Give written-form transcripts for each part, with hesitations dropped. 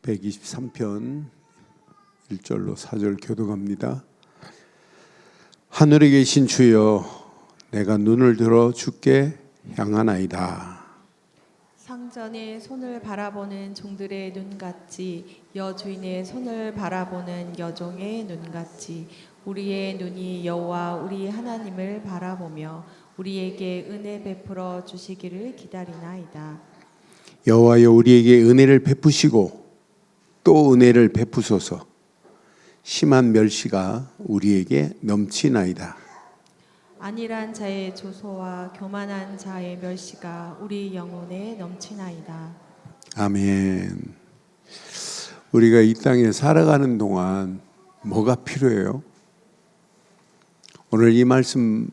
123편 1절로 4절 교독합니다. 하늘에 계신 주여, 내가 눈을 들어 주께 향하나이다. 상전의 손을 바라보는 종들의 눈같이, 여주인의 손을 바라보는 여종의 눈같이 우리의 눈이 여호와 우리 하나님을 바라보며 우리에게 은혜 베풀어 주시기를 기다리나이다. 여호와여, 우리에게 은혜를 베푸시고 또 은혜를 베푸소서. 심한 멸시가 우리에게 넘치나이다. 안일한 자의 조소와 교만한 자의 멸시가 우리 영혼에 넘치나이다. 아멘. 우리가 이 땅에 살아가는 동안 뭐가 필요해요? 오늘 이 말씀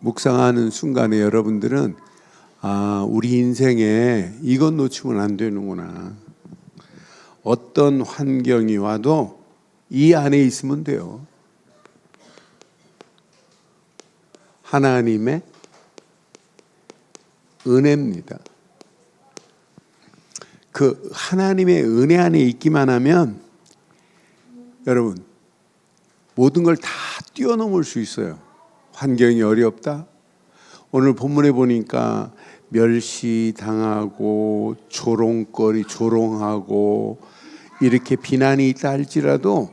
묵상하는 순간에 여러분들은 우리 인생에 이것 놓치면 안 되는구나. 어떤 환경이 와도 이 안에 있으면 돼요. 하나님의 은혜입니다. 그 하나님의 은혜 안에 있기만 하면 여러분 모든 걸 다 뛰어넘을 수 있어요. 환경이 어렵다. 오늘 본문에 보니까 멸시당하고 조롱하고 이렇게 비난이 있다 할지라도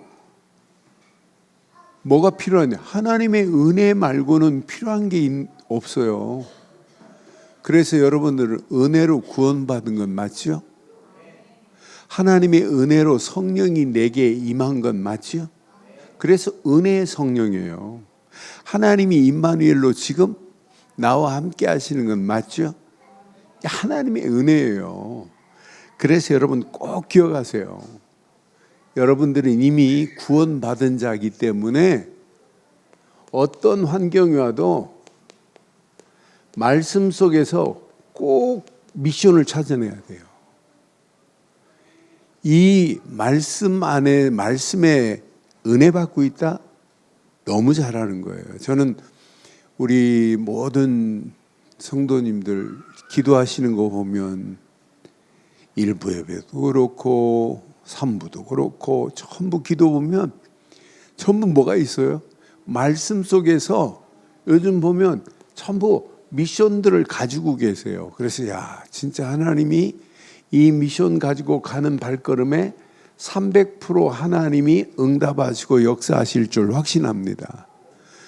뭐가 필요하냐? 하나님의 은혜 말고는 필요한 게 없어요. 그래서 여러분들은 은혜로 구원받은 건 맞죠? 하나님의 은혜로 성령이 내게 임한 건 맞죠? 그래서 은혜의 성령이에요. 하나님이 임마누엘로 지금 나와 함께 하시는 건 맞죠? 하나님의 은혜예요. 그래서 여러분 꼭 기억하세요. 여러분들은 이미 구원받은 자이기 때문에 어떤 환경이 와도 말씀 속에서 꼭 미션을 찾아내야 돼요. 이 말씀 안에 말씀에 은혜 받고 있다? 너무 잘하는 거예요. 저는 우리 모든 성도님들 기도하시는 거 보면 1부 예배도 그렇고 3부도 그렇고 전부 기도 보면 전부 뭐가 있어요? 말씀 속에서 요즘 보면 전부 미션들을 가지고 계세요. 그래서 진짜 하나님이 이 미션 가지고 가는 발걸음에 300% 하나님이 응답하시고 역사하실 줄 확신합니다.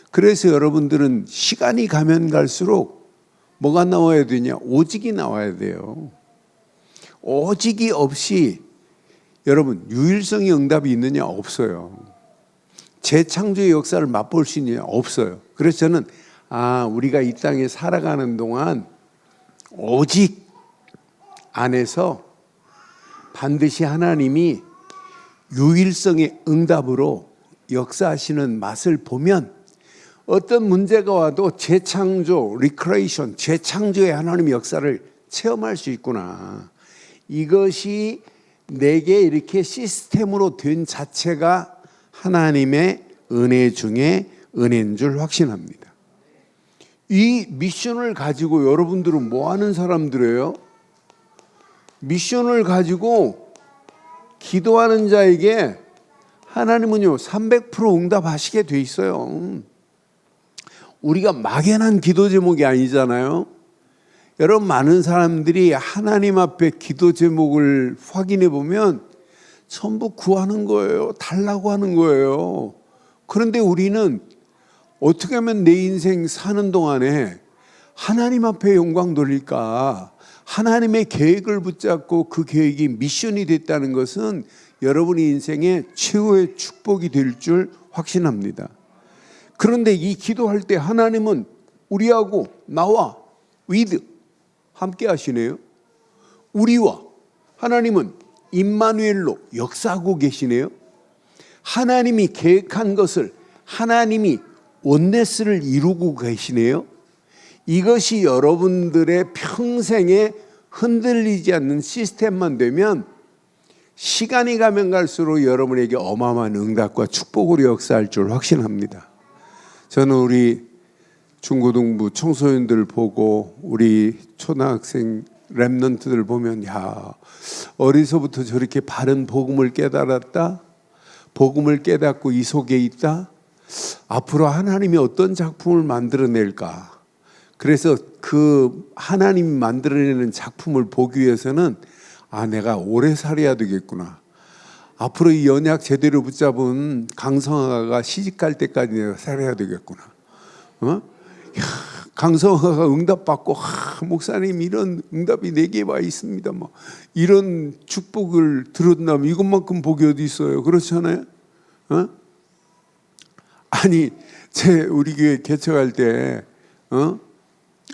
그래서 여러분들은 시간이 가면 갈수록 뭐가 나와야 되냐? 오직이 나와야 돼요. 오직이 없이 여러분 유일성의 응답이 있느냐? 없어요. 재창조의 역사를 맛볼 수 있느냐? 없어요. 그래서 저는 우리가 이 땅에 살아가는 동안 오직 안에서 반드시 하나님이 유일성의 응답으로 역사하시는 맛을 보면 어떤 문제가 와도 재창조, 리크레이션, 재창조의 하나님의 역사를 체험할 수 있구나. 이것이 내게 이렇게 시스템으로 된 자체가 하나님의 은혜 중에 은혜인 줄 확신합니다. 이 미션을 가지고 여러분들은 뭐 하는 사람들이에요? 미션을 가지고 기도하는 자에게 하나님은요 300% 응답하시게 돼 있어요. 우리가 막연한 기도 제목이 아니잖아요. 여러분 많은 사람들이 하나님 앞에 기도 제목을 확인해 보면 전부 구하는 거예요. 달라고 하는 거예요. 그런데 우리는 어떻게 하면 내 인생 사는 동안에 하나님 앞에 영광 돌릴까? 하나님의 계획을 붙잡고 그 계획이 미션이 됐다는 것은 여러분의 인생의 최고의 축복이 될 줄 확신합니다. 그런데 이 기도할 때 하나님은 우리하고 나와 with 함께 하시네요. 우리와 하나님은 임마누엘로 역사하고 계시네요. 하나님이 계획한 것을 하나님이 온네스를 이루고 계시네요. 이것이 여러분들의 평생에 흔들리지 않는 시스템만 되면 시간이 가면 갈수록 여러분에게 어마어마한 응답과 축복으로 역사할 줄 확신합니다. 저는 우리 중고등부 청소년들 보고 우리 초등학생 렘넌트들 보면 야, 어려서부터 저렇게 바른 복음을 깨달았다. 복음을 깨닫고 이 속에 있다. 앞으로 하나님이 어떤 작품을 만들어낼까? 그래서 그 하나님이 만들어내는 작품을 보기 위해서는 내가 오래 살아야 되겠구나. 앞으로 이 언약 제대로 붙잡은 강성아가 시집갈 때까지 내가 살아야 되겠구나. 강성아가 응답받고 목사님 이런 응답이 내게 와 있습니다. 뭐 이런 축복을 들었다면 이것만큼 복이 어디 있어요? 그렇잖아요. 아니 우리 교회 개척할 때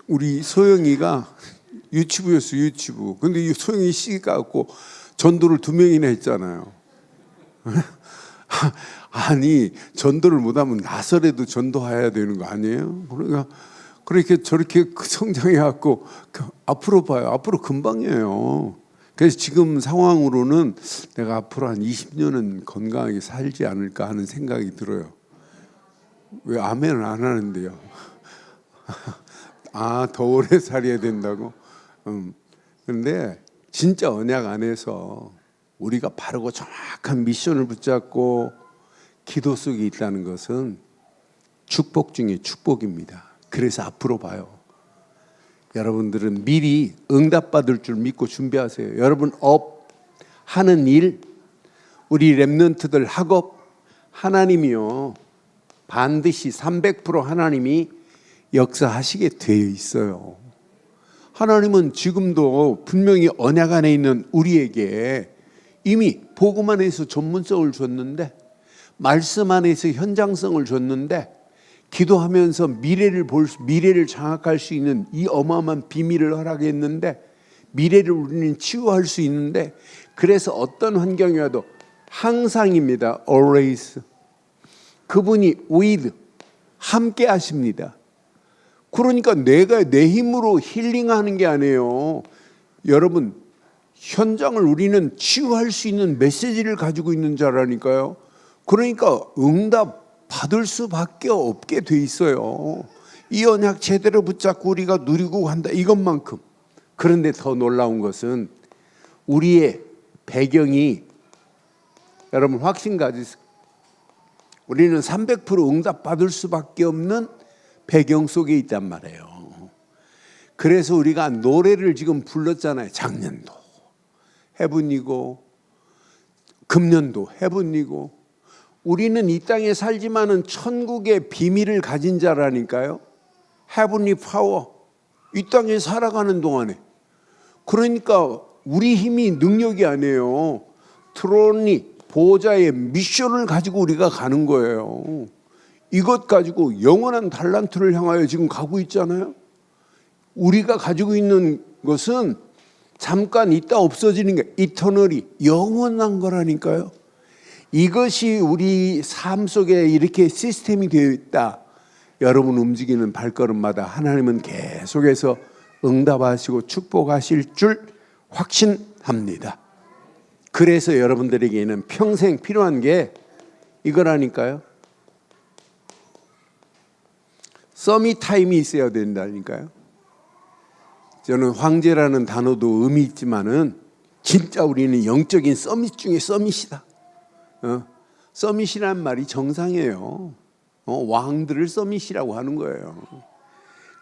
우리 소영이가 유치부였어. 유치부. 근데 이 소영이 시집 가고 전도를 2명이나 했잖아요. 아니 전도를 못하면 나설에도 전도해야 되는 거 아니에요? 그러니까 그렇게 저렇게 성장해갖고 앞으로 봐요. 앞으로 금방이에요. 그래서 지금 상황으로는 내가 앞으로 한 20년은 건강하게 살지 않을까 하는 생각이 들어요. 왜 아멘을 안 하는데요? 더 오래 살아야 된다고? 그런데 진짜 언약 안에서 우리가 바르고 정확한 미션을 붙잡고 기도 속에 있다는 것은 축복 중에 축복입니다. 그래서 앞으로 봐요. 여러분들은 미리 응답받을 줄 믿고 준비하세요. 여러분 하는 일, 우리 렘넌트들 학업, 하나님이요 반드시 300% 하나님이 역사하시게 되어 있어요. 하나님은 지금도 분명히 언약 안에 있는 우리에게 이미 복음 안에서 전문성을 줬는데, 말씀 안에서 현장성을 줬는데, 기도하면서 미래를 장악할 수 있는 이 어마어마한 비밀을 허락했는데, 미래를 우리는 치유할 수 있는데, 그래서 어떤 환경이 와도 항상입니다. always. 그분이 with 함께 하십니다. 그러니까 내가 내 힘으로 힐링하는 게 아니에요. 여러분, 현장을 우리는 치유할 수 있는 메시지를 가지고 있는 자라니까요. 그러니까 응답 받을 수밖에 없게 돼 있어요. 이 언약 제대로 붙잡고 우리가 누리고 간다 이것만큼. 그런데 더 놀라운 것은 우리의 배경이, 여러분 확신 가지세요. 우리는 300% 응답 받을 수밖에 없는 배경 속에 있단 말이에요. 그래서 우리가 노래를 지금 불렀잖아요. 작년도 해븐이고 금년도 해븐이고, 우리는 이 땅에 살지만은 천국의 비밀을 가진 자라니까요. 헤븐리 파워, 이 땅에 살아가는 동안에. 그러니까 우리 힘이 능력이 아니에요. 트론이 보호자의 미션을 가지고 우리가 가는 거예요. 이것 가지고 영원한 달란트를 향하여 지금 가고 있잖아요. 우리가 가지고 있는 것은 잠깐 있다 없어지는 게 이터널이 영원한 거라니까요. 이것이 우리 삶 속에 이렇게 시스템이 되어 있다. 여러분 움직이는 발걸음마다 하나님은 계속해서 응답하시고 축복하실 줄 확신합니다. 그래서 여러분들에게는 평생 필요한 게 이거라니까요. 서밋 타임이 있어야 된다니까요. 저는 황제라는 단어도 의미 있지만은 진짜 우리는 영적인 서밋 중에 서밋이다. 서밋이란 말이 정상이에요. 왕들을 서밋이라고 하는 거예요.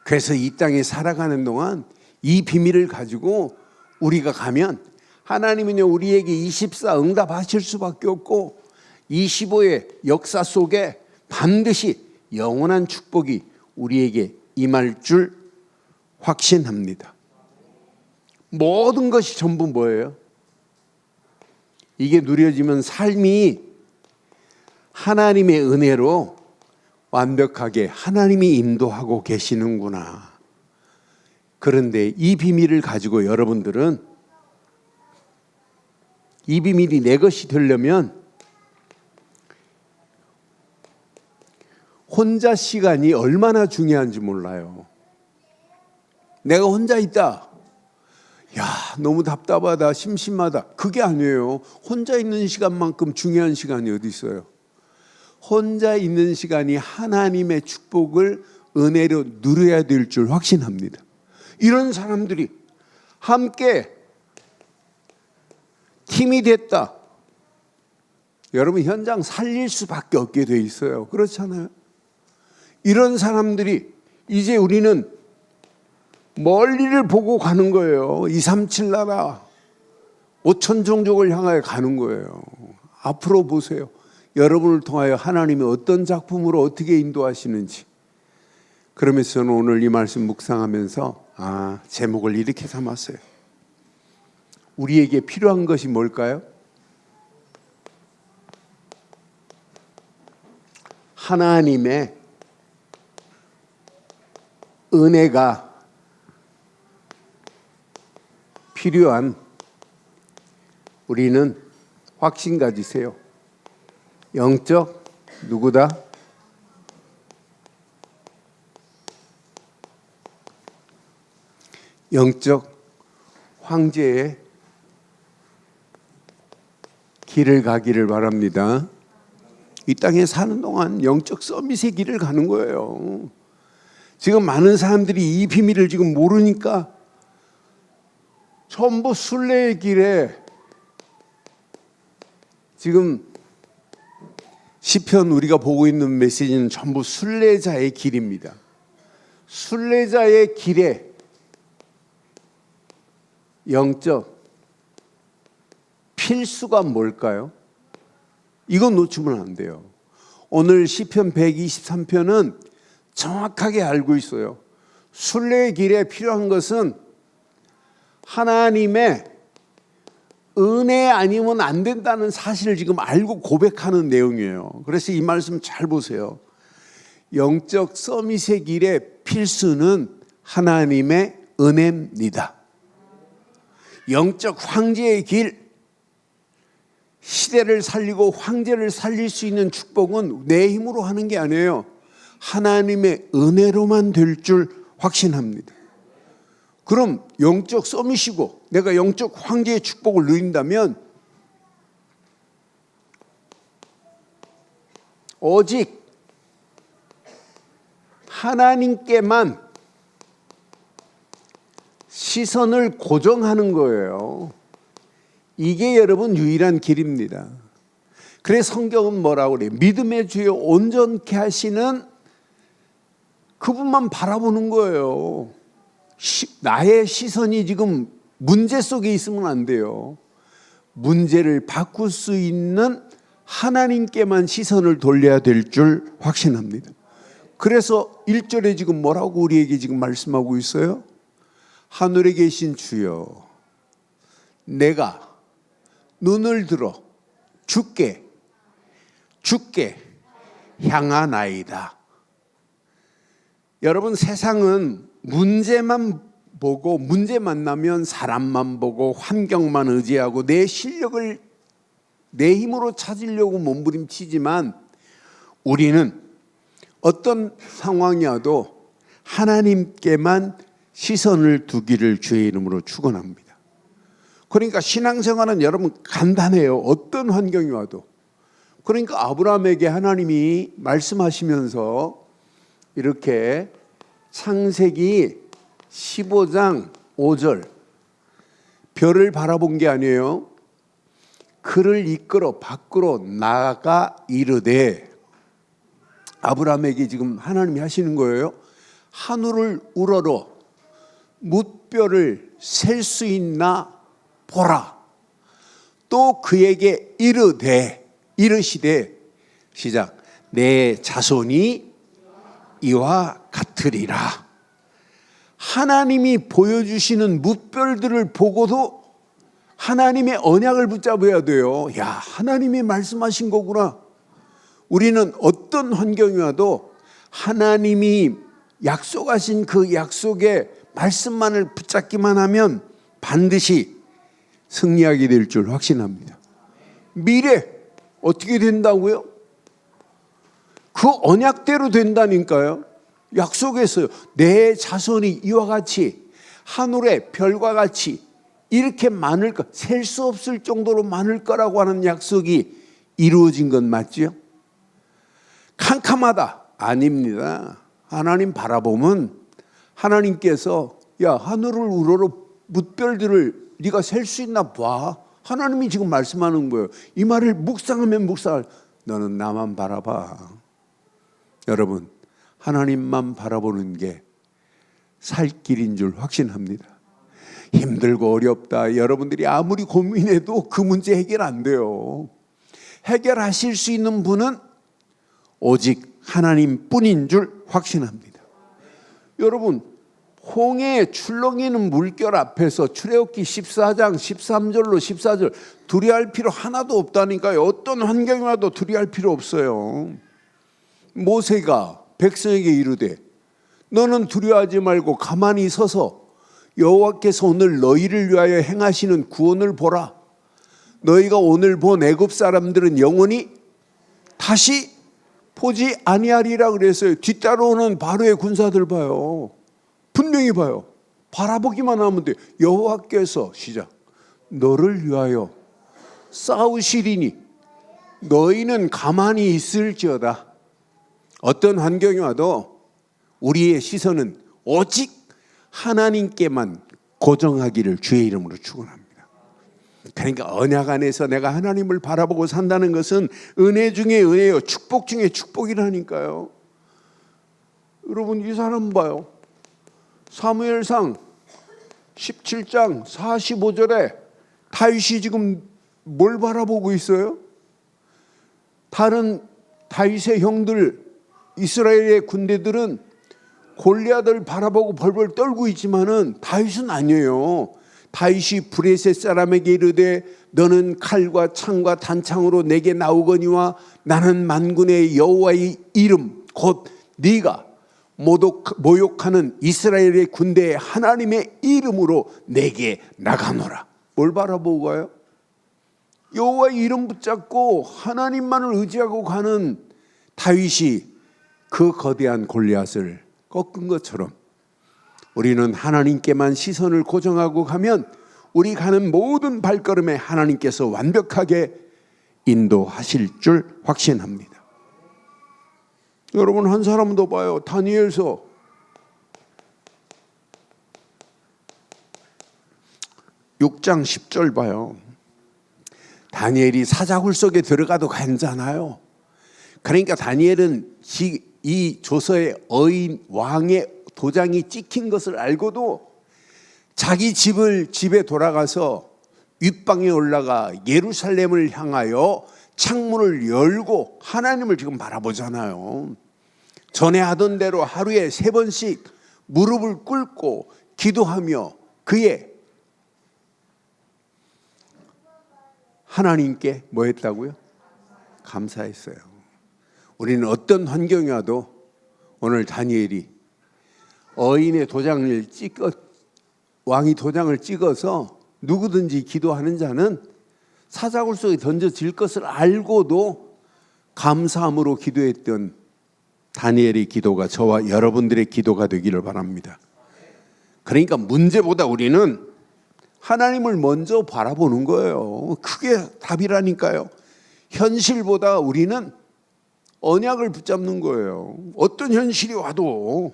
그래서 이 땅에 살아가는 동안 이 비밀을 가지고 우리가 가면 하나님은요 우리에게 24 응답하실 수밖에 없고 25의 역사 속에 반드시 영원한 축복이 우리에게 임할 줄 확신합니다. 모든 것이 전부 뭐예요? 이게 누려지면 삶이 하나님의 은혜로 완벽하게 하나님이 인도하고 계시는구나. 그런데 이 비밀을 가지고 여러분들은, 이 비밀이 내 것이 되려면 혼자 시간이 얼마나 중요한지 몰라요. 내가 혼자 있다. 야, 너무 답답하다, 심심하다. 그게 아니에요. 혼자 있는 시간만큼 중요한 시간이 어디 있어요? 혼자 있는 시간이 하나님의 축복을 은혜로 누려야 될 줄 확신합니다. 이런 사람들이 함께 팀이 됐다. 여러분 현장 살릴 수밖에 없게 돼 있어요. 그렇잖아요. 이런 사람들이 이제 우리는 멀리를 보고 가는 거예요. 237 나라 5천 종족을 향하여 가는 거예요. 앞으로 보세요. 여러분을 통하여 하나님이 어떤 작품으로 어떻게 인도하시는지. 그러면서 저는 오늘 이 말씀 묵상하면서 제목을 이렇게 삼았어요. 우리에게 필요한 것이 뭘까요? 하나님의 은혜가 필요한 우리는 확신 가지세요. 영적 누구다? 영적 황제의 길을 가기를 바랍니다. 이 땅에 사는 동안 영적 서밋의 길을 가는 거예요. 지금 많은 사람들이 이 비밀을 지금 모르니까 전부 순례의 길에 지금 시편 우리가 보고 있는 메시지는 전부 순례자의 길입니다. 순례자의 길에 영적 필수가 뭘까요? 이건 놓치면 안 돼요. 오늘 시편 123편은 정확하게 알고 있어요. 순례의 길에 필요한 것은 하나님의 은혜 아니면 안 된다는 사실을 지금 알고 고백하는 내용이에요. 그래서 이 말씀 잘 보세요. 영적 서밋의 길의 필수는 하나님의 은혜입니다. 영적 황제의 길, 시대를 살리고 황제를 살릴 수 있는 축복은 내 힘으로 하는 게 아니에요. 하나님의 은혜로만 될 줄 확신합니다. 그럼 영적 서밋이고 내가 영적 황제의 축복을 누린다면 오직 하나님께만 시선을 고정하는 거예요. 이게 여러분 유일한 길입니다. 그래서 성경은 뭐라고 그래요? 믿음의 주여 온전케 하시는 그분만 바라보는 거예요. 나의 시선이 지금 문제 속에 있으면 안 돼요. 문제를 바꿀 수 있는 하나님께만 시선을 돌려야 될 줄 확신합니다. 그래서 1절에 지금 뭐라고 우리에게 지금 말씀하고 있어요? 하늘에 계신 주여, 내가 눈을 들어 주께 향하나이다. 여러분, 세상은 문제만 보고 문제 만나면 사람만 보고 환경만 의지하고 내 실력을 내 힘으로 찾으려고 몸부림치지만 우리는 어떤 상황이 와도 하나님께만 시선을 두기를 주의 이름으로 축원합니다. 그러니까 신앙생활은 여러분 간단해요. 어떤 환경이 와도. 그러니까 아브라함에게 하나님이 말씀하시면서 이렇게 창세기 15장 5절 별을 바라본 게 아니에요. 그를 이끌어 밖으로 나가 이르되, 아브라함에게 지금 하나님이 하시는 거예요. 하늘을 우러러 뭇별을 셀 수 있나 보라. 또 그에게 이르시되 시작, 내 자손이 이와 같으리라. 하나님이 보여주시는 뭇별들을 보고도 하나님의 언약을 붙잡아야 돼요. 야, 하나님이 말씀하신 거구나. 우리는 어떤 환경이 와도 하나님이 약속하신 그 약속의 말씀만을 붙잡기만 하면 반드시 승리하게 될 줄 확신합니다. 미래 어떻게 된다고요? 그 언약대로 된다니까요. 약속했어요. 내 자손이 이와 같이 하늘의 별과 같이 이렇게 많을 것, 셀 수 없을 정도로 많을 거라고 하는 약속이 이루어진 건 맞죠? 캄캄하다? 아닙니다. 하나님 바라보면 하나님께서 야, 하늘을 우러러 뭇별들을 네가 셀 수 있나 봐. 하나님이 지금 말씀하는 거예요. 이 말을 묵상하면 묵상할, 너는 나만 바라봐. 여러분, 하나님만 바라보는 게 살 길인 줄 확신합니다. 힘들고 어렵다, 여러분들이 아무리 고민해도 그 문제 해결 안 돼요. 해결하실 수 있는 분은 오직 하나님뿐인 줄 확신합니다. 여러분, 홍해 출렁이는 물결 앞에서 출애굽기 14장 13절로 14절 두려워할 필요 하나도 없다니까요. 어떤 환경이 와도 두려워할 필요 없어요. 모세가 백성에게 이르되 너는 두려워하지 말고 가만히 서서 여호와께서 오늘 너희를 위하여 행하시는 구원을 보라. 너희가 오늘 본 애굽 사람들은 영원히 다시 보지 아니하리라 그랬어요. 뒤따라오는 바로의 군사들 봐요. 분명히 봐요. 바라보기만 하면 돼. 여호와께서 시작. 너를 위하여 싸우시리니 너희는 가만히 있을지어다. 어떤 환경이 와도 우리의 시선은 오직 하나님께만 고정하기를 주의 이름으로 축원합니다. 그러니까 언약 안에서 내가 하나님을 바라보고 산다는 것은 은혜 중에 은혜요, 축복 중에 축복이라니까요. 여러분, 이 사람 봐요. 사무엘상 17장 45절에 다윗이 지금 뭘 바라보고 있어요? 다른 다윗의 형들 이스라엘의 군대들은 골리앗을 바라보고 벌벌 떨고 있지만은 다윗은 아니에요. 다윗이 브레셋 사람에게 이르되 너는 칼과 창과 단창으로 내게 나오거니와 나는 만군의 여호와의 이름 곧 네가 모욕하는 이스라엘의 군대의 하나님의 이름으로 내게 나가노라. 뭘 바라보고 가요? 여호와의 이름 붙잡고 하나님만을 의지하고 가는 다윗이 그 거대한 골리앗을 꺾은 것처럼 우리는 하나님께만 시선을 고정하고 가면 우리 가는 모든 발걸음에 하나님께서 완벽하게 인도하실 줄 확신합니다. 여러분, 한 사람 더 봐요. 다니엘서 6장 10절 봐요. 다니엘이 사자굴 속에 들어가도 괜찮아요. 그러니까 다니엘은 이 조서의 어인 왕의 도장이 찍힌 것을 알고도 자기 집에 돌아가서 윗방에 올라가 예루살렘을 향하여 창문을 열고 하나님을 지금 바라보잖아요. 전에 하던 대로 하루에 3번씩 무릎을 꿇고 기도하며 그의 하나님께 뭐 했다고요? 감사했어요. 우리는 어떤 환경이 와도 오늘 다니엘이 어인의 도장을 왕이 도장을 찍어서 누구든지 기도하는 자는 사자굴 속에 던져질 것을 알고도 감사함으로 기도했던 다니엘의 기도가 저와 여러분들의 기도가 되기를 바랍니다. 그러니까 문제보다 우리는 하나님을 먼저 바라보는 거예요. 그게 답이라니까요. 현실보다 우리는 언약을 붙잡는 거예요. 어떤 현실이 와도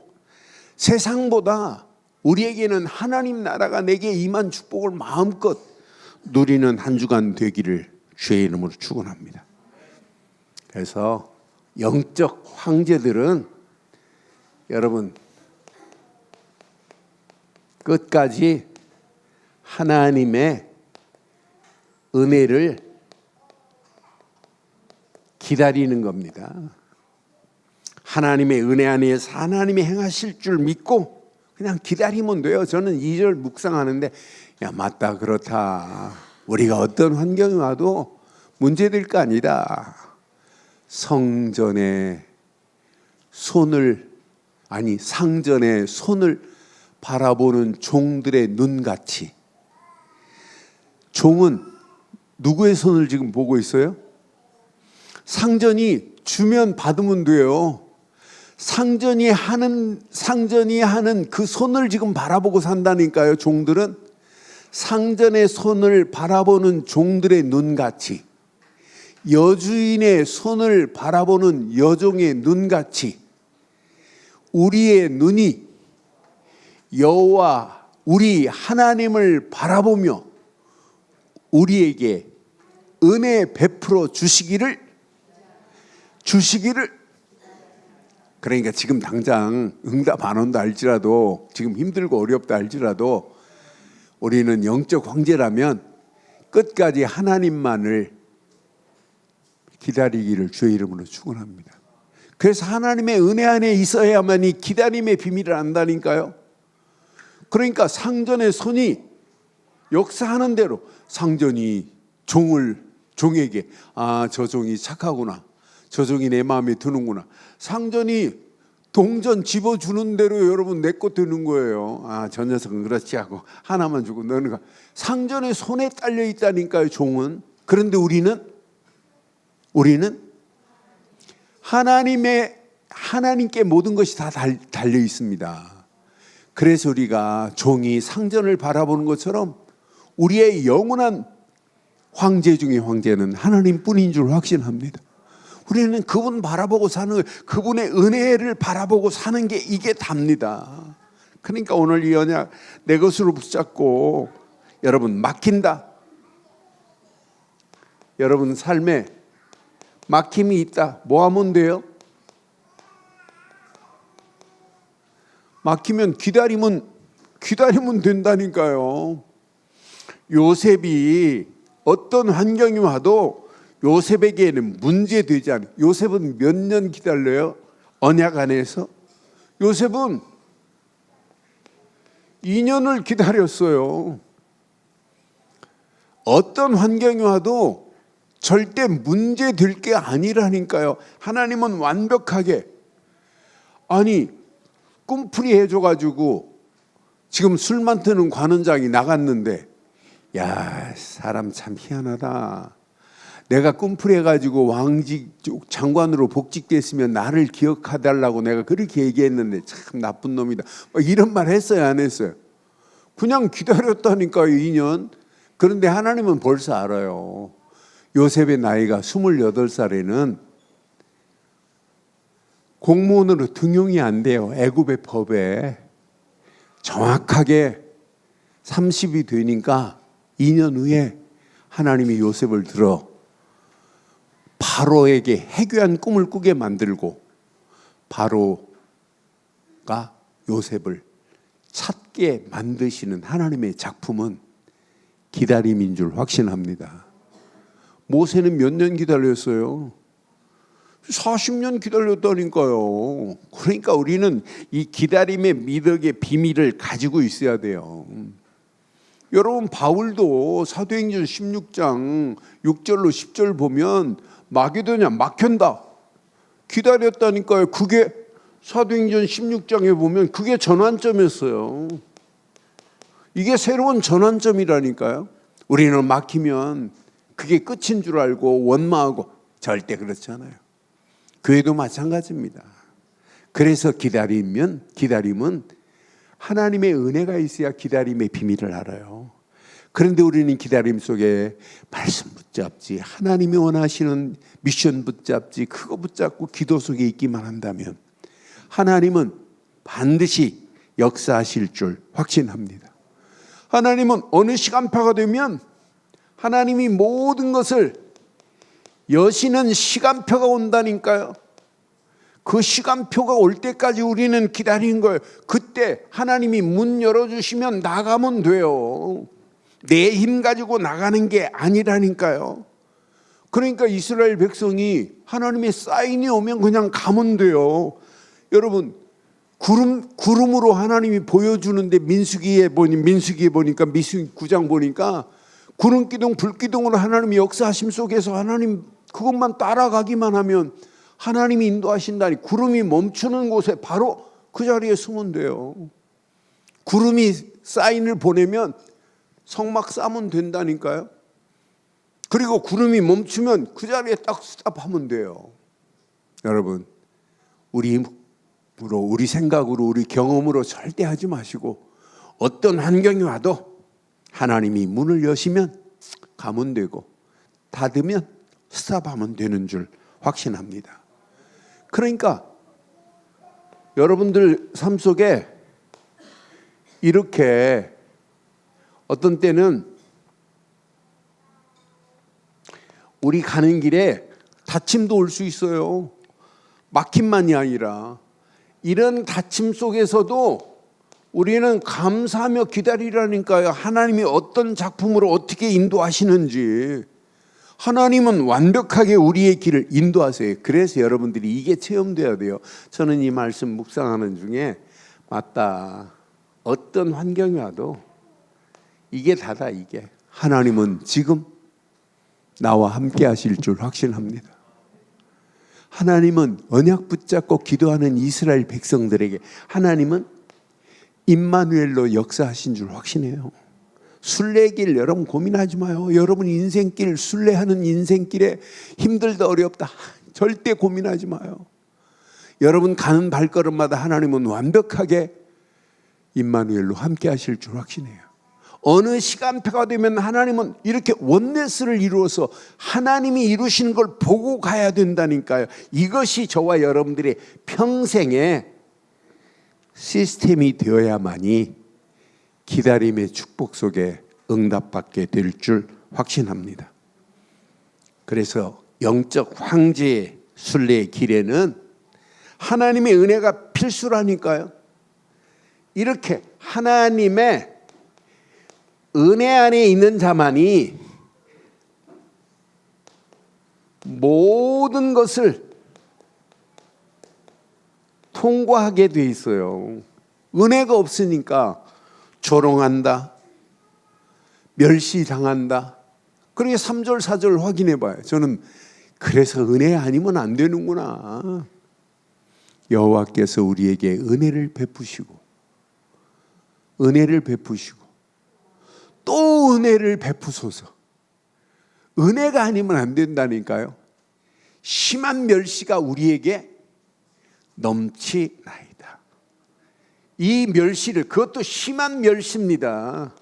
세상보다 우리에게는 하나님 나라가 내게 임한 축복을 마음껏 누리는 한 주간 되기를 주의 이름으로 축원합니다. 그래서 영적 황제들은 여러분 끝까지 하나님의 은혜를 기다리는 겁니다. 하나님의 은혜 안에서 하나님이 행하실 줄 믿고 그냥 기다리면 돼요. 저는 2절 묵상하는데 야 맞다 그렇다. 우리가 어떤 환경이 와도 문제될 거 아니다. 상전의 손을 바라보는 종들의 눈같이. 종은 누구의 손을 지금 보고 있어요? 상전이 주면 받으면 돼요. 상전이 하는 그 손을 지금 바라보고 산다니까요. 종들은 상전의 손을 바라보는 종들의 눈같이, 여주인의 손을 바라보는 여종의 눈같이 우리의 눈이 여호와 우리 하나님을 바라보며 우리에게 은혜 베풀어 주시기를 그러니까 지금 당장 응답 안 온다 할지라도 지금 힘들고 어렵다 할지라도 우리는 영적 황제라면 끝까지 하나님만을 기다리기를 주의 이름으로 축원합니다. 그래서 하나님의 은혜 안에 있어야만이 기다림의 비밀을 안다니까요. 그러니까 상전의 손이 역사하는 대로 상전이 종에게 저 종이 착하구나, 저 종이 내 마음에 드는구나. 상전이 동전 집어주는 대로 여러분 내 것 되는 거예요. 저 녀석은 그렇지 하고 하나만 주고 너는 가. 상전의 손에 딸려 있다니까요, 종은. 그런데 우리는 하나님께 모든 것이 다 달려 있습니다. 그래서 우리가 종이 상전을 바라보는 것처럼 우리의 영원한 황제 중의 황제는 하나님뿐인 줄 확신합니다. 우리는 그분 바라보고 사는 거예요. 그분의 은혜를 바라보고 사는 게 이게 답니다. 그러니까 오늘 이 언약 내 것으로 붙잡고 여러분 막힌다. 여러분 삶에 막힘이 있다. 뭐 하면 돼요? 막히면 기다리면 된다니까요. 요셉이 어떤 환경이 와도 요셉에게는 문제되지 않아요. 요셉은 몇 년 기다려요? 언약 안에서? 요셉은 2년을 기다렸어요. 어떤 환경이 와도 절대 문제될 게 아니라니까요. 하나님은 완벽하게 꿈풀이 해줘가지고 지금 술 맡는 관원장이 나갔는데 사람 참 희한하다. 내가 꿈풀이 해가지고 왕직 장관으로 복직됐으면 나를 기억해달라고 내가 그렇게 얘기했는데 참 나쁜 놈이다. 이런 말 했어요, 안 했어요? 그냥 기다렸다니까요, 2년. 그런데 하나님은 벌써 알아요. 요셉의 나이가 28살에는 공무원으로 등용이 안 돼요. 애굽의 법에. 정확하게 30이 되니까 2년 후에 하나님이 요셉을 들어 바로에게 해괴한 꿈을 꾸게 만들고 바로가 요셉을 찾게 만드시는 하나님의 작품은 기다림인 줄 확신합니다. 모세는 몇 년 기다렸어요? 40년 기다렸다니까요. 그러니까 우리는 이 기다림의 미덕의 비밀을 가지고 있어야 돼요. 여러분 바울도 사도행전 16장 6절로 10절 보면 마게도냐 막힌다. 기다렸다니까요. 그게 사도행전 16장에 보면 그게 전환점이었어요. 이게 새로운 전환점이라니까요. 우리는 막히면 그게 끝인 줄 알고 원망하고 절대 그렇지 않아요. 교회도 마찬가지입니다. 그래서 기다림은 하나님의 은혜가 있어야 기다림의 비밀을 알아요. 그런데 우리는 기다림 속에 말씀 붙잡지, 하나님이 원하시는 미션 붙잡지, 그거 붙잡고 기도 속에 있기만 한다면 하나님은 반드시 역사하실 줄 확신합니다. 하나님은 어느 시간표가 되면 하나님이 모든 것을 여시는 시간표가 온다니까요. 그 시간표가 올 때까지 우리는 기다리는 거예요. 그때 하나님이 문 열어주시면 나가면 돼요. 내 힘 가지고 나가는 게 아니라니까요. 그러니까 이스라엘 백성이 하나님의 사인이 오면 그냥 가면 돼요. 여러분 구름으로 하나님이 보여주는데 민수기에 보니까 민수기 9장 보니까 구름기둥 불기둥으로 하나님이 역사하심 속에서 하나님 그것만 따라가기만 하면 하나님이 인도하신다니. 구름이 멈추는 곳에 바로 그 자리에 숨으면 돼요. 구름이 사인을 보내면 성막 쌓으면 된다니까요. 그리고 구름이 멈추면 그 자리에 딱 스탑하면 돼요. 여러분 우리 힘으로, 우리 생각으로, 우리 경험으로 절대 하지 마시고 어떤 환경이 와도 하나님이 문을 여시면 가면 되고 닫으면 스탑하면 되는 줄 확신합니다. 그러니까 여러분들 삶 속에 이렇게 어떤 때는 우리 가는 길에 다침도 올 수 있어요. 막힘만이 아니라. 이런 다침 속에서도 우리는 감사하며 기다리라니까요. 하나님이 어떤 작품으로 어떻게 인도하시는지. 하나님은 완벽하게 우리의 길을 인도하세요. 그래서 여러분들이 이게 체험돼야 돼요. 저는 이 말씀 묵상하는 중에 맞다. 어떤 환경이 와도 이게 다다 이게. 하나님은 지금 나와 함께 하실 줄 확신합니다. 하나님은 언약 붙잡고 기도하는 이스라엘 백성들에게 하나님은 임마누엘로 역사하신 줄 확신해요. 순례길 여러분 고민하지 마요. 여러분 인생길 순례하는 인생길에 힘들다 어렵다 절대 고민하지 마요. 여러분 가는 발걸음마다 하나님은 완벽하게 임마누엘로 함께 하실 줄 확신해요. 어느 시간표가 되면 하나님은 이렇게 원네스를 이루어서 하나님이 이루시는 걸 보고 가야 된다니까요. 이것이 저와 여러분들의 평생의 시스템이 되어야만이 기다림의 축복 속에 응답받게 될 줄 확신합니다. 그래서 영적 황제의 순례의 길에는 하나님의 은혜가 필수라니까요. 이렇게 하나님의 은혜 안에 있는 자만이 모든 것을 통과하게 돼 있어요. 은혜가 없으니까 조롱한다, 멸시당한다. 그러니까 3절 4절 확인해 봐요. 저는 그래서 은혜 아니면 안 되는구나. 여호와께서 우리에게 은혜를 베푸시고 또 은혜를 베푸소서. 은혜가 아니면 안 된다니까요. 심한 멸시가 우리에게 넘치나이다. 이 멸시를, 그것도 심한 멸시입니다.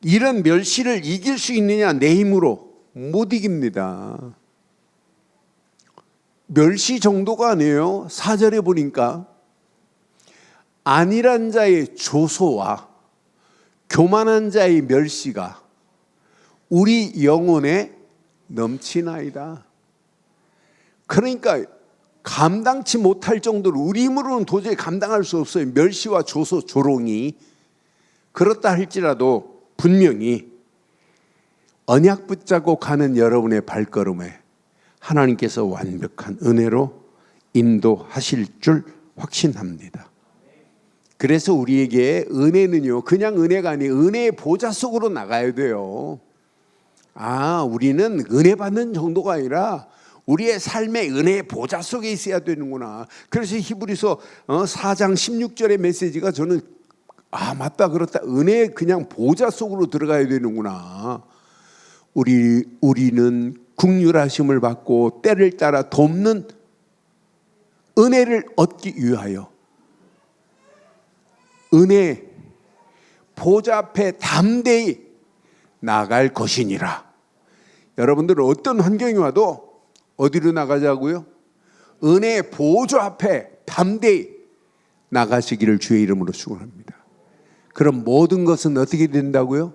이런 멸시를 이길 수 있느냐? 내 힘으로 못 이깁니다. 멸시 정도가 아니에요. 4절에 보니까 안일한 자의 조소와 교만한 자의 멸시가 우리 영혼에 넘치나이다. 그러니까 감당치 못할 정도로 우리 힘으로는 도저히 감당할 수 없어요. 멸시와 조소, 조롱이. 그렇다 할지라도 분명히 언약 붙잡고 가는 여러분의 발걸음에 하나님께서 완벽한 은혜로 인도하실 줄 확신합니다. 그래서 우리에게 은혜는요, 그냥 은혜가 아니에요. 은혜의 보좌 속으로 나가야 돼요. 우리는 은혜 받는 정도가 아니라 우리의 삶의 은혜의 보좌 속에 있어야 되는구나. 그래서 히브리서 4장 16절의 메시지가 저는 맞다 그렇다. 은혜의 그냥 보좌 속으로 들어가야 되는구나. 우리는 긍휼하심을 받고 때를 따라 돕는 은혜를 얻기 위하여 은혜 보좌 앞에 담대히 나갈 것이니라. 여러분들은 어떤 환경이 와도 어디로 나가자고요? 은혜 보좌 앞에 담대히 나가시기를 주의 이름으로 축원합니다. 그럼 모든 것은 어떻게 된다고요?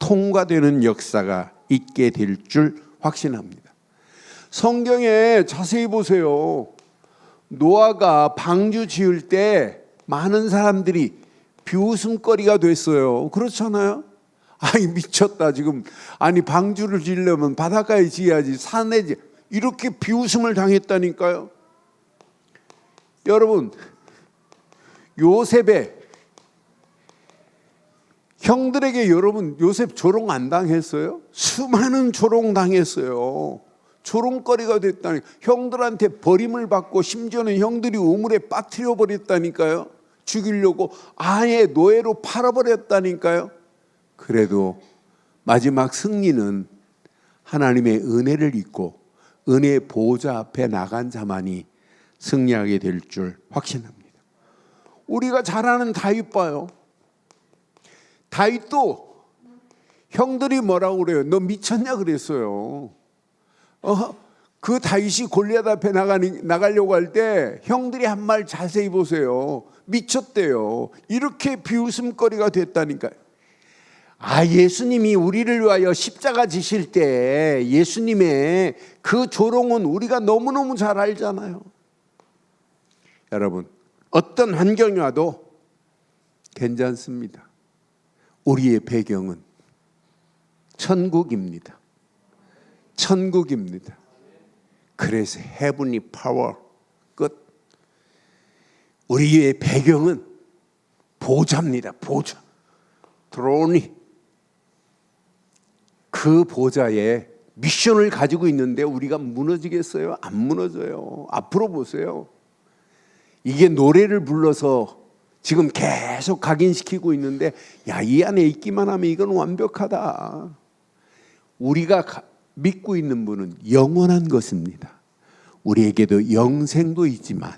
통과되는 역사가 있게 될 줄 확신합니다. 성경에 자세히 보세요. 노아가 방주 지을 때 많은 사람들이 비웃음거리가 됐어요. 그렇잖아요? 미쳤다 지금. 방주를 지으려면 바닷가에 지어야지, 산에 지 이렇게 비웃음을 당했다니까요. 여러분, 요셉의 형들에게 여러분 요셉 조롱 안 당했어요? 수많은 조롱 당했어요. 조롱거리가 됐다니. 형들한테 버림을 받고 심지어는 형들이 우물에 빠뜨려 버렸다니까요. 죽이려고 아예 노예로 팔아버렸다니까요. 그래도 마지막 승리는 하나님의 은혜를 잊고 은혜의 보좌 앞에 나간 자만이 승리하게 될 줄 확신합니다. 우리가 잘 아는 다윗 봐요. 다윗도 형들이 뭐라고 그래요? 너 미쳤냐 그랬어요. 그 다윗이 골리앗 앞에 나가려고 할 때 형들이 한 말 자세히 보세요. 미쳤대요. 이렇게 비웃음거리가 됐다니까요. 예수님이 우리를 위하여 십자가 지실 때 예수님의 그 조롱은 우리가 너무너무 잘 알잖아요. 여러분, 어떤 환경이 와도 괜찮습니다. 우리의 배경은 천국입니다. 천국입니다. 그래서 heavenly power 끝. 우리의 배경은 보좌입니다. 보좌. 드론이 그 보좌에 미션을 가지고 있는데 우리가 무너지겠어요? 안 무너져요. 앞으로 보세요. 이게 노래를 불러서 지금 계속 각인시키고 있는데 이 안에 있기만 하면 이건 완벽하다. 우리가 믿고 있는 분은 영원한 것입니다. 우리에게도 영생도 있지만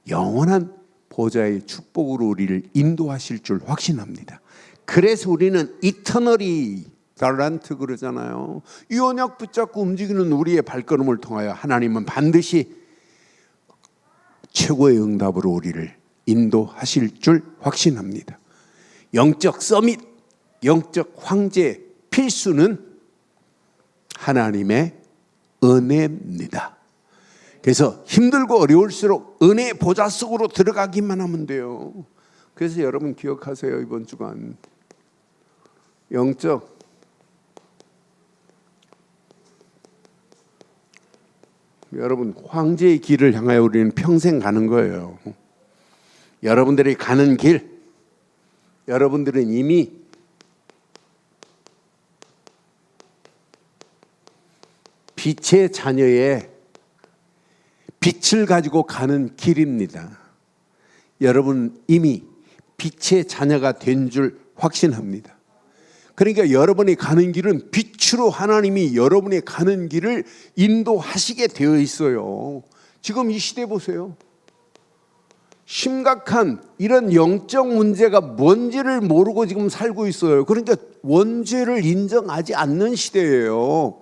영원한 보좌의 축복으로 우리를 인도하실 줄 확신합니다. 그래서 우리는 이터널이 달란트 그러잖아요. 이 언약 붙잡고 움직이는 우리의 발걸음을 통하여 하나님은 반드시 최고의 응답으로 우리를 인도하실 줄 확신합니다. 영적 서밋, 영적 황제 필수는 하나님의 은혜입니다. 그래서 힘들고 어려울수록 은혜 보좌 속으로 들어가기만 하면 돼요. 그래서 여러분 기억하세요. 이번 주간 영적 여러분 황제의 길을 향하여 우리는 평생 가는 거예요. 여러분들이 가는 길, 여러분들은 이미 빛의 자녀의 빛을 가지고 가는 길입니다. 여러분 이미 빛의 자녀가 된 줄 확신합니다. 그러니까 여러분이 가는 길은 빛으로 하나님이 여러분이 가는 길을 인도하시게 되어 있어요. 지금 이 시대 보세요. 심각한 이런 영적 문제가 뭔지를 모르고 지금 살고 있어요. 그러니까 원죄를 인정하지 않는 시대예요.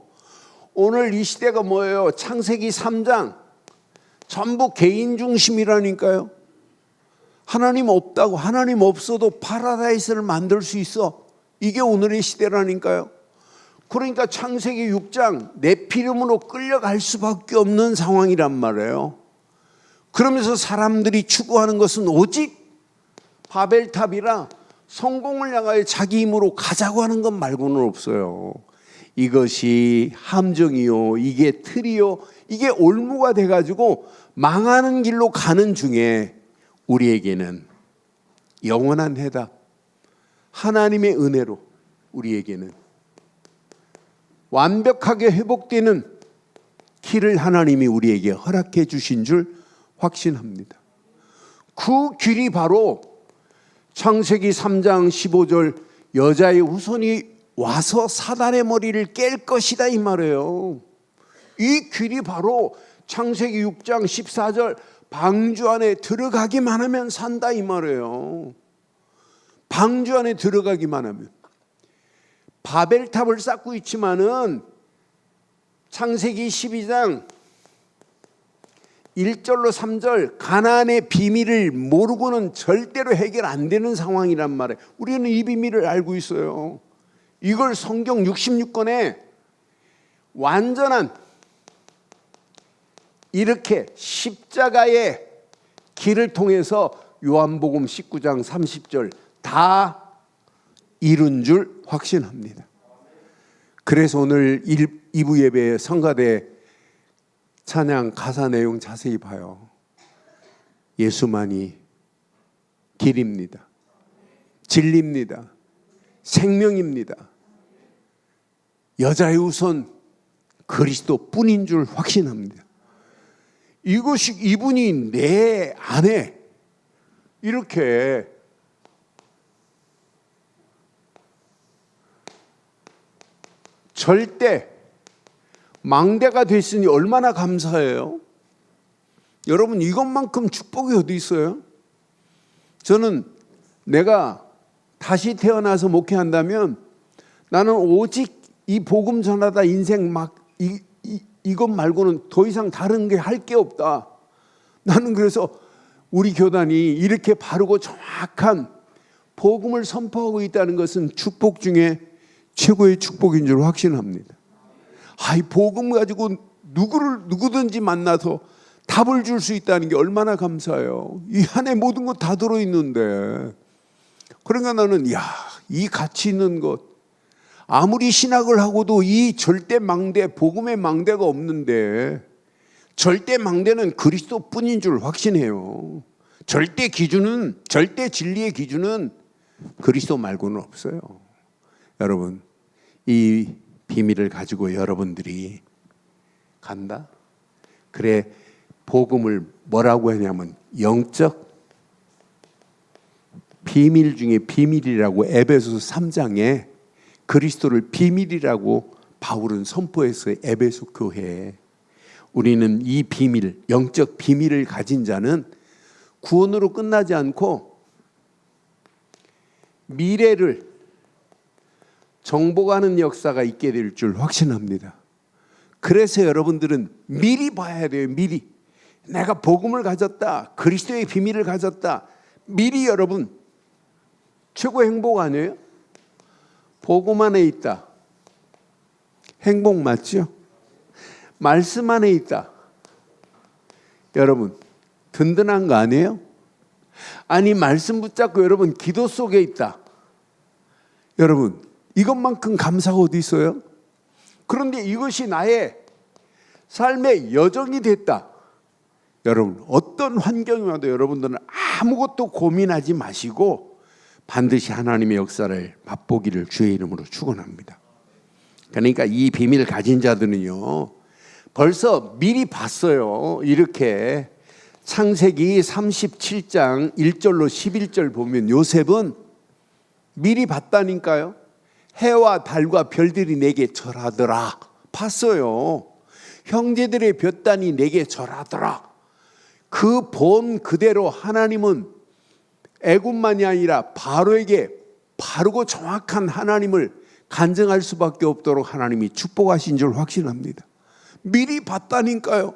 오늘 이 시대가 뭐예요? 창세기 3장 전부 개인 중심이라니까요. 하나님 없다고, 하나님 없어도 파라다이스를 만들 수 있어. 이게 오늘의 시대라니까요. 그러니까 창세기 6장 네피림으로 끌려갈 수밖에 없는 상황이란 말이에요. 그러면서 사람들이 추구하는 것은 오직 바벨탑이라 성공을 향하여 자기 힘으로 가자고 하는 것 말고는 없어요. 이것이 함정이요, 이게 틀이요, 이게 올무가 돼가지고 망하는 길로 가는 중에 우리에게는 영원한 해답, 하나님의 은혜로 우리에게는 완벽하게 회복되는 길을 하나님이 우리에게 허락해 주신 줄 확신합니다. 그 길이 바로 창세기 3장 15절 여자의 후손이 와서 사단의 머리를 깰 것이다 이 말이에요. 이 길이 바로 창세기 6장 14절 방주 안에 들어가기만 하면 산다 이 말이에요. 방주 안에 들어가기만 하면. 바벨탑을 쌓고 있지만은 창세기 12장 1절로 3절 가나안의 비밀을 모르고는 절대로 해결 안 되는 상황이란 말이에요. 우리는 이 비밀을 알고 있어요. 이걸 성경 66권에 완전한 이렇게 십자가의 길을 통해서 요한복음 19장 30절 다 이룬 줄 확신합니다. 그래서 오늘 2부 예배 성가대 찬양 가사 내용 자세히 봐요. 예수만이 길입니다. 진리입니다. 생명입니다. 여자의 우선 그리스도뿐인 줄 확신합니다. 이것이 이분이 내 안에 이렇게 절대 망대가 됐으니 얼마나 감사해요. 여러분 이것만큼 축복이 어디 있어요? 저는 내가 다시 태어나서 목회한다면 나는 오직 이 복음 전하다 인생 막 이것 말고는 더 이상 다른 게 할 게 없다. 나는 그래서 우리 교단이 이렇게 바르고 정확한 복음을 선포하고 있다는 것은 축복 중에 최고의 축복인 줄 확신합니다. 이 복음 가지고 누구든지 만나서 답을 줄 수 있다는 게 얼마나 감사해요. 이 안에 모든 것 다 들어있는데. 그러니까 나는 이 가치 있는 것, 아무리 신학을 하고도 이 절대 망대, 복음의 망대가 없는데, 절대 망대는 그리스도뿐인 줄 확신해요. 절대 기준은, 절대 진리의 기준은 그리스도 말고는 없어요. 여러분, 이 비밀을 가지고 여러분들이 간다? 그래, 복음을 뭐라고 하냐면 영적 비밀 중에 비밀이라고 에베소서 3장에 그리스도를 비밀이라고 바울은 선포했어요. 에베소 교회에. 우리는 이 비밀, 영적 비밀을 가진 자는 구원으로 끝나지 않고 미래를 정복하는 역사가 있게 될 줄 확신합니다. 그래서 여러분들은 미리 봐야 돼요. 미리. 내가 복음을 가졌다. 그리스도의 비밀을 가졌다. 미리 여러분 최고 행복 아니에요? 복음 안에 있다. 행복 맞죠? 말씀 안에 있다. 여러분 든든한 거 아니에요? 아니 말씀 붙잡고 여러분 기도 속에 있다. 여러분 이것만큼 감사가 어디 있어요? 그런데 이것이 나의 삶의 여정이 됐다. 여러분 어떤 환경이 와도 여러분들은 아무것도 고민하지 마시고 반드시 하나님의 역사를 맛보기를 주의 이름으로 축원합니다. 그러니까 이 비밀을 가진 자들은요 벌써 미리 봤어요. 이렇게 창세기 37장 1절로 11절 보면 요셉은 미리 봤다니까요. 해와 달과 별들이 내게 절하더라. 봤어요. 형제들의 볕단이 내게 절하더라. 그 본 그대로 하나님은 애굽만이 아니라 바로에게 바르고 정확한 하나님을 간증할 수밖에 없도록 하나님이 축복하신 줄 확신합니다. 미리 봤다니까요.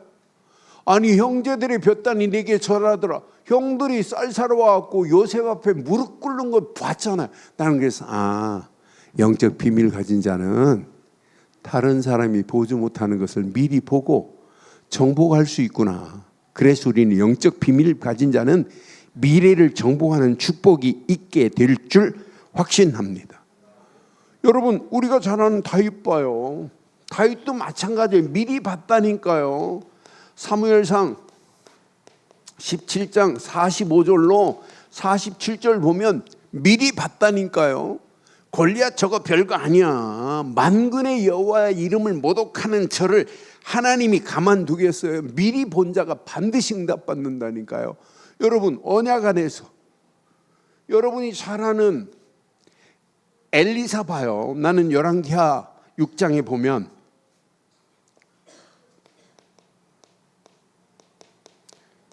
아니 형제들의 볕단이 내게 절하더라. 형들이 쌀 사러 와갖고 요셉 앞에 무릎 꿇는 거 봤잖아요. 나는 그래서 영적 비밀 가진 자는 다른 사람이 보지 못하는 것을 미리 보고 정복할 수 있구나. 그래서 우리는 영적 비밀 가진 자는 미래를 정복하는 축복이 있게 될 줄 확신합니다. 여러분 우리가 잘 아는 다윗 봐요. 다윗도 마찬가지예요. 미리 봤다니까요. 사무엘상 17장 45절로 47절 보면 미리 봤다니까요. 골리앗 저거 별거 아니야. 만군의 여호와의 이름을 모독하는 저를 하나님이 가만두겠어요. 미리 본 자가 반드시 응답받는다니까요. 여러분 언약 안에서 여러분이 잘 아는 엘리사 봐요. 나는 열왕기하 6장에 보면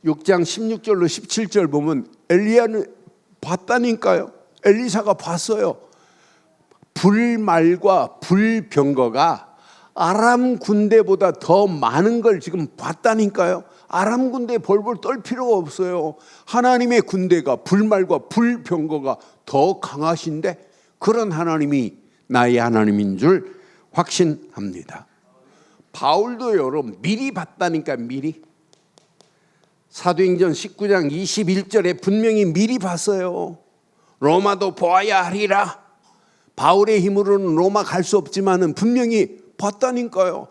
(6장 16절로 17절) 보면 엘리야는 봤다니까요. 엘리사가 봤어요. 불말과 불병거가 아람 군대보다 더 많은 걸 지금 봤다니까요. 아람 군대에 벌벌 떨 필요가 없어요. 하나님의 군대가 불말과 불병거가 더 강하신데 그런 하나님이 나의 하나님인 줄 확신합니다. 바울도 여러분 미리 봤다니까. 미리. 사도행전 19장 21절에 분명히 미리 봤어요. 로마도 보아야 하리라. 바울의 힘으로는 로마 갈 수 없지만은 분명히 봤다니까요.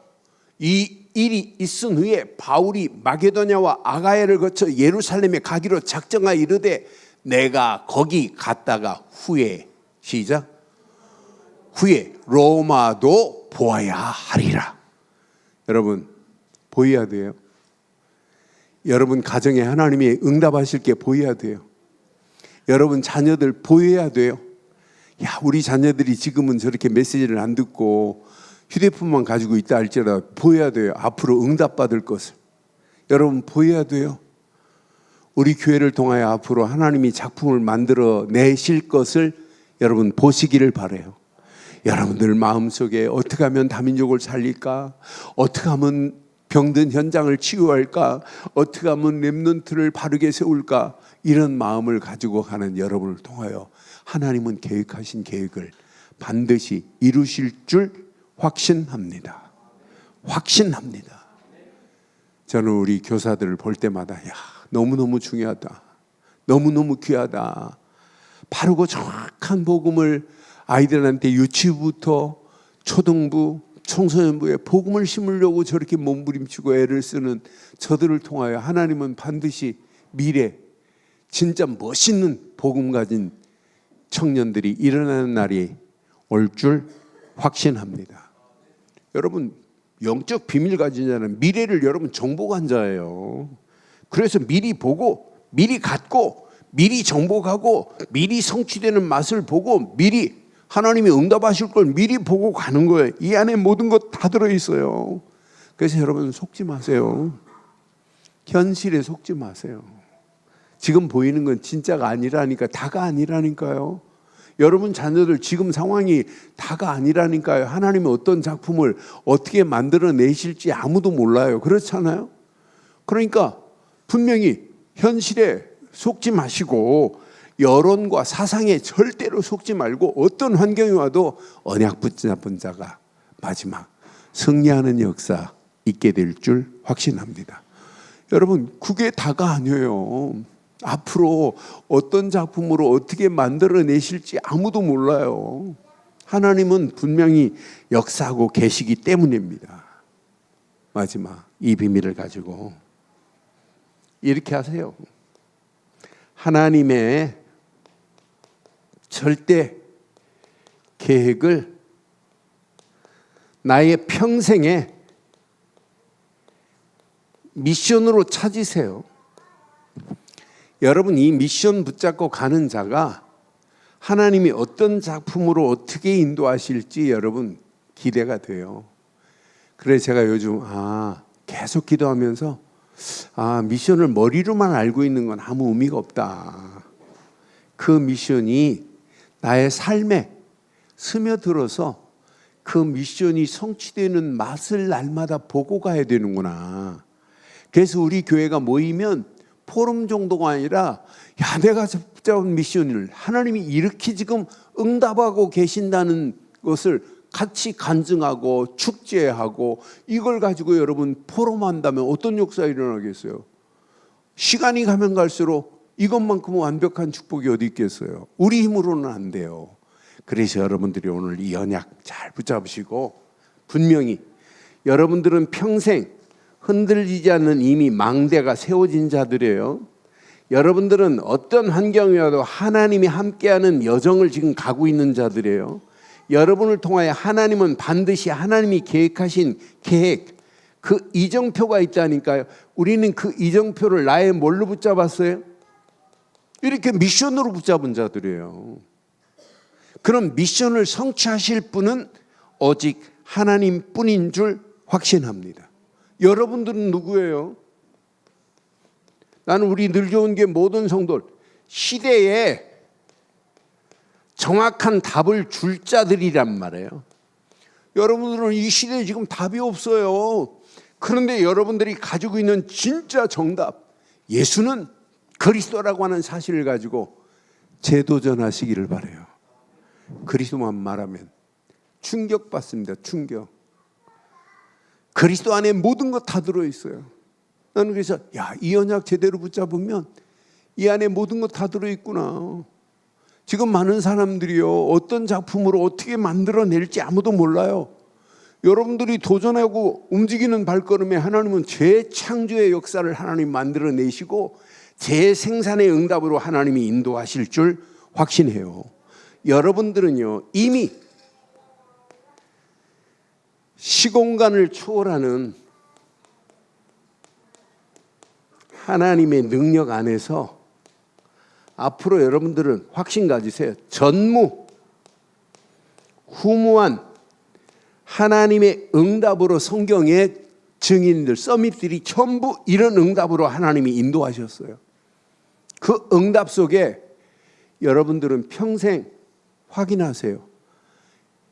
이 일이 있은 후에 바울이 마게도냐와 아가야를 거쳐 예루살렘에 가기로 작정하여 이르되 내가 거기 갔다가 후에 시작 후에 로마도 보아야 하리라. 여러분 보여야 돼요. 여러분 가정에 하나님이 응답하실 게 보여야 돼요. 여러분 자녀들 보여야 돼요. 우리 자녀들이 지금은 저렇게 메시지를 안 듣고 휴대폰만 가지고 있다 할지라도 보여야 돼요. 앞으로 응답받을 것을 여러분 보여야 돼요. 우리 교회를 통하여 앞으로 하나님이 작품을 만들어 내실 것을 여러분 보시기를 바라요. 여러분들 마음속에 어떻게 하면 다민족을 살릴까? 어떻게 하면 병든 현장을 치유할까? 어떻게 하면 렘넌트를 바르게 세울까? 이런 마음을 가지고 가는 여러분을 통하여 하나님은 계획하신 계획을 반드시 이루실 줄 확신합니다. 확신합니다. 저는 우리 교사들을 볼 때마다 너무너무 중요하다. 너무너무 귀하다. 바르고 정확한 복음을 아이들한테 유치부부터 초등부, 청소년부에 복음을 심으려고 저렇게 몸부림치고 애를 쓰는 저들을 통하여 하나님은 반드시 미래 진짜 멋있는 복음 가진 청년들이 일어나는 날이 올 줄 확신합니다. 여러분 영적 비밀 가진 자는 미래를 여러분 정복한 자예요. 그래서 미리 보고 미리 갖고 미리 정복하고 미리 성취되는 맛을 보고 미리 하나님이 응답하실 걸 미리 보고 가는 거예요. 이 안에 모든 것 다 들어있어요. 그래서 여러분 속지 마세요. 현실에 속지 마세요. 지금 보이는 건 진짜가 아니라니까. 다가 아니라니까요. 여러분 자녀들 지금 상황이 다가 아니라니까요. 하나님이 어떤 작품을 어떻게 만들어내실지 아무도 몰라요. 그렇잖아요. 그러니까 분명히 현실에 속지 마시고 여론과 사상에 절대로 속지 말고 어떤 환경이 와도 언약 붙잡은 자가 마지막 승리하는 역사 있게 될 줄 확신합니다. 여러분 그게 다가 아니에요. 앞으로 어떤 작품으로 어떻게 만들어내실지 아무도 몰라요. 하나님은 분명히 역사하고 계시기 때문입니다. 마지막 이 비밀을 가지고 이렇게 하세요. 하나님의 절대 계획을 나의 평생의 미션으로 찾으세요. 여러분 이 미션 붙잡고 가는 자가 하나님이 어떤 작품으로 어떻게 인도하실지 여러분 기대가 돼요. 그래서 제가 요즘 계속 기도하면서 미션을 머리로만 알고 있는 건 아무 의미가 없다. 그 미션이 나의 삶에 스며들어서 그 미션이 성취되는 맛을 날마다 보고 가야 되는구나. 그래서 우리 교회가 모이면 포럼 정도가 아니라 내가 잡은 미션을 하나님이 이렇게 지금 응답하고 계신다는 것을 같이 간증하고 축제하고 이걸 가지고 여러분 포럼한다면 어떤 역사가 일어나겠어요? 시간이 가면 갈수록 이것만큼 완벽한 축복이 어디 있겠어요? 우리 힘으로는 안 돼요. 그래서 여러분들이 오늘 이 언약 잘 붙잡으시고 분명히 여러분들은 평생 흔들리지 않는 이미 망대가 세워진 자들이에요. 여러분들은 어떤 환경이어도 하나님이 함께하는 여정을 지금 가고 있는 자들이에요. 여러분을 통하여 하나님은 반드시 하나님이 계획하신 계획, 그 이정표가 있다니까요. 우리는 그 이정표를 나의 뭘로 붙잡았어요? 이렇게 미션으로 붙잡은 자들이에요. 그럼 미션을 성취하실 분은 오직 하나님뿐인 줄 확신합니다. 여러분들은 누구예요? 나는 우리 늘 좋은 게 모든 성도들 시대에 정확한 답을 줄 자들이란 말이에요. 여러분들은 이 시대에 지금 답이 없어요. 그런데 여러분들이 가지고 있는 진짜 정답, 예수는 그리스도라고 하는 사실을 가지고 재도전하시기를 바라요. 그리스도만 말하면 충격받습니다. 충격. 그리스도 안에 모든 것 다 들어있어요. 나는 그래서 이 언약 제대로 붙잡으면 이 안에 모든 것 다 들어있구나. 지금 많은 사람들이요 어떤 작품으로 어떻게 만들어낼지 아무도 몰라요. 여러분들이 도전하고 움직이는 발걸음에 하나님은 재창조의 역사를 하나님 만들어내시고 재생산의 응답으로 하나님이 인도하실 줄 확신해요. 여러분들은요 이미 시공간을 초월하는 하나님의 능력 안에서 앞으로 여러분들은 확신 가지세요. 전무후무한 하나님의 응답으로 성경의 증인들, 서밋들이 전부 이런 응답으로 하나님이 인도하셨어요. 그 응답 속에 여러분들은 평생 확인하세요.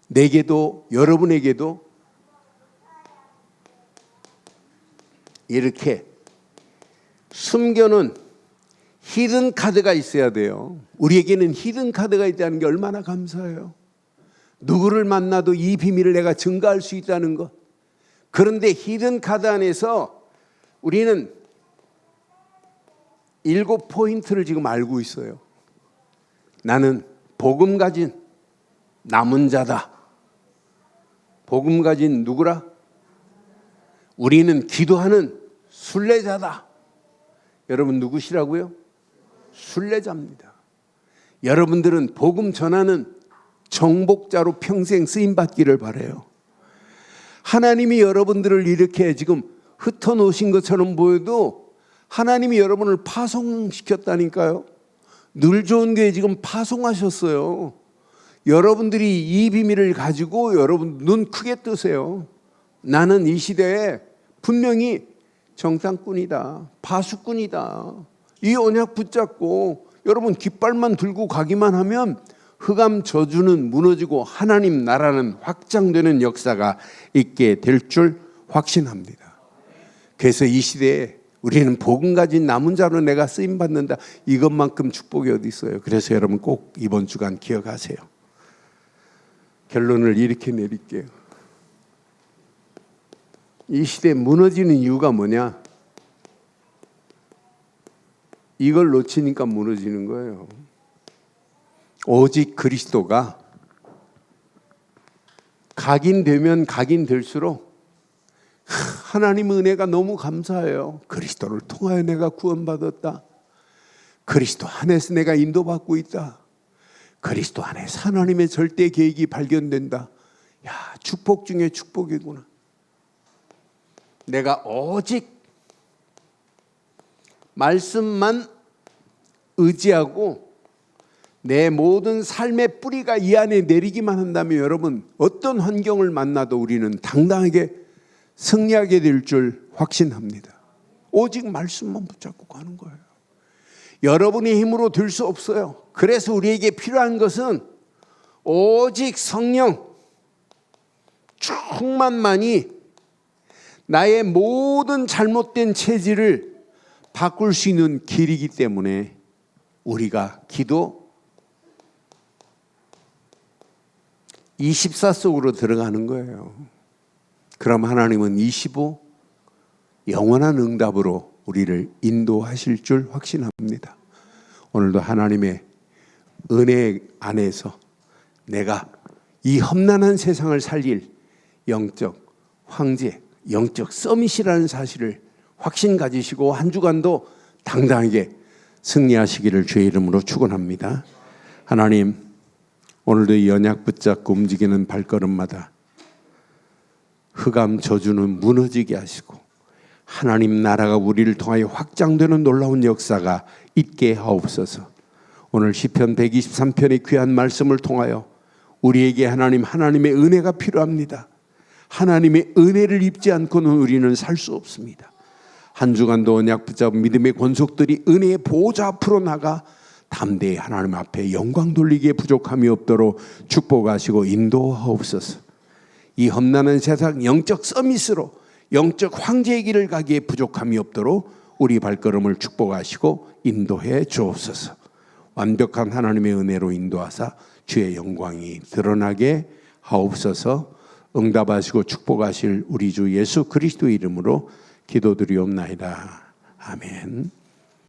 내게도 여러분에게도 이렇게 숨겨놓은 히든 카드가 있어야 돼요. 우리에게는 히든 카드가 있다는 게 얼마나 감사해요. 누구를 만나도 이 비밀을 내가 증가할 수 있다는 것. 그런데 히든 카드 안에서 우리는 7포인트를 지금 알고 있어요. 나는 복음 가진 남은 자다. 복음 가진 누구라? 우리는 기도하는 순례자다. 여러분 누구시라고요? 순례자입니다. 여러분들은 복음 전하는 정복자로 평생 쓰임받기를 바라요. 하나님이 여러분들을 이렇게 지금 흩어놓으신 것처럼 보여도 하나님이 여러분을 파송시켰다니까요. 늘 좋은 교회 지금 파송하셨어요. 여러분들이 이 비밀을 가지고 여러분 눈 크게 뜨세요. 나는 이 시대에 분명히 정탐꾼이다, 파수꾼이다. 이 언약 붙잡고 여러분 깃발만 들고 가기만 하면 흑암 저주는 무너지고 하나님 나라는 확장되는 역사가 있게 될 줄 확신합니다. 그래서 이 시대에 우리는 복음 가진 남은 자로 내가 쓰임 받는다. 이것만큼 축복이 어디 있어요. 그래서 여러분 꼭 이번 주간 기억하세요. 결론을 이렇게 내릴게요. 이 시대 무너지는 이유가 뭐냐? 이걸 놓치니까 무너지는 거예요. 오직 그리스도가 각인되면 각인될수록 하나님의 은혜가 너무 감사해요. 그리스도를 통하여 내가 구원받았다. 그리스도 안에서 내가 인도받고 있다. 그리스도 안에서 하나님의 절대 계획이 발견된다. 야, 축복 중에 축복이구나. 내가 오직 말씀만 의지하고 내 모든 삶의 뿌리가 이 안에 내리기만 한다면 여러분 어떤 환경을 만나도 우리는 당당하게 승리하게 될 줄 확신합니다. 오직 말씀만 붙잡고 가는 거예요. 여러분의 힘으로 될 수 없어요. 그래서 우리에게 필요한 것은 오직 성령 충만만이 나의 모든 잘못된 체질을 바꿀 수 있는 길이기 때문에 우리가 기도 24 속으로 들어가는 거예요. 그럼 하나님은 25 영원한 응답으로 우리를 인도하실 줄 확신합니다. 오늘도 하나님의 은혜 안에서 내가 이 험난한 세상을 살릴 영적 황제, 영적 서밋이라는 사실을 확신 가지시고 한 주간도 당당하게 승리하시기를 주의 이름으로 축원합니다. 하나님, 오늘도 이 언약 붙잡고 움직이는 발걸음마다 흑암 저주는 무너지게 하시고 하나님 나라가 우리를 통하여 확장되는 놀라운 역사가 있게 하옵소서. 오늘 시편 123편의 귀한 말씀을 통하여 우리에게 하나님의 은혜가 필요합니다. 하나님의 은혜를 입지 않고는 우리는 살 수 없습니다. 한 주간도 언약 붙잡은 믿음의 권속들이 은혜의 보좌 앞으로 나가 담대히 하나님 앞에 영광 돌리기에 부족함이 없도록 축복하시고 인도하옵소서. 이 험난한 세상 영적 서밋으로 영적 황제의 길을 가기에 부족함이 없도록 우리 발걸음을 축복하시고 인도해 주옵소서. 완벽한 하나님의 은혜로 인도하사 주의 영광이 드러나게 하옵소서. 응답하시고 축복하실 우리 주 예수 그리스도 이름으로 기도드리옵나이다. 아멘.